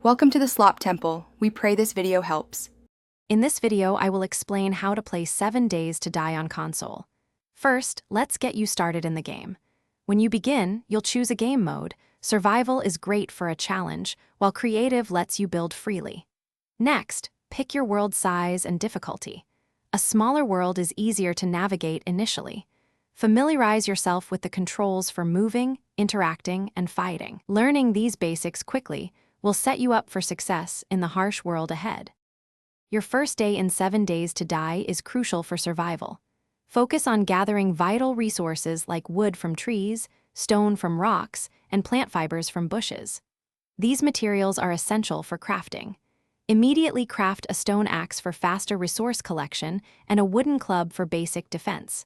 Welcome to the Slop Temple. We pray this video helps. In this video, I will explain how to play 7 Days to Die on console. First, let's get you started in the game. When you begin, you'll choose a game mode. Survival is great for a challenge, while creative lets you build freely. Next, pick your world size and difficulty. A smaller world is easier to navigate initially. Familiarize yourself with the controls for moving, interacting, and fighting. Learning these basics quickly will set you up for success in the harsh world ahead. Your first day in 7 Days to Die is crucial for survival. Focus on gathering vital resources like wood from trees, stone from rocks, and plant fibers from bushes. These materials are essential for crafting. Immediately craft a stone axe for faster resource collection and a wooden club for basic defense.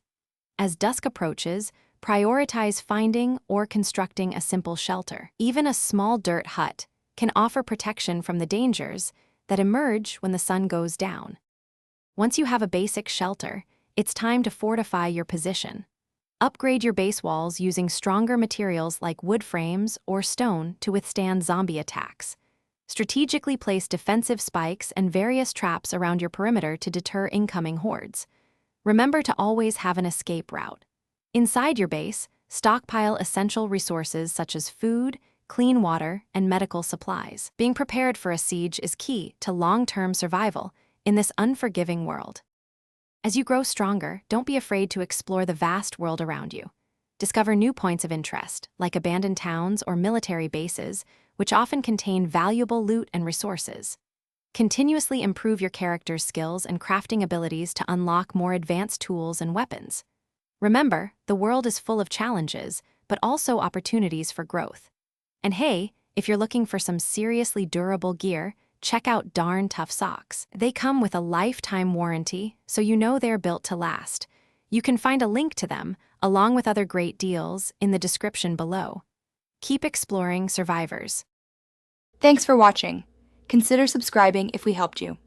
As dusk approaches, prioritize finding or constructing a simple shelter. Even a small dirt hut can offer protection from the dangers that emerge when the sun goes down. Once you have a basic shelter, it's time to fortify your position. Upgrade your base walls using stronger materials like wood frames or stone to withstand zombie attacks. Strategically place defensive spikes and various traps around your perimeter to deter incoming hordes. Remember to always have an escape route. Inside your base, stockpile essential resources such as food, clean water, and medical supplies. Being prepared for a siege is key to long-term survival in this unforgiving world. As you grow stronger, don't be afraid to explore the vast world around you. Discover new points of interest, like abandoned towns or military bases, which often contain valuable loot and resources. Continuously improve your character's skills and crafting abilities to unlock more advanced tools and weapons. Remember, the world is full of challenges, but also opportunities for growth. And hey, if you're looking for some seriously durable gear, check out Darn Tough Socks. They come with a lifetime warranty, so you know they're built to last. You can find a link to them, along with other great deals, in the description below. Keep exploring, survivors. Thanks for watching. Consider subscribing if we helped you.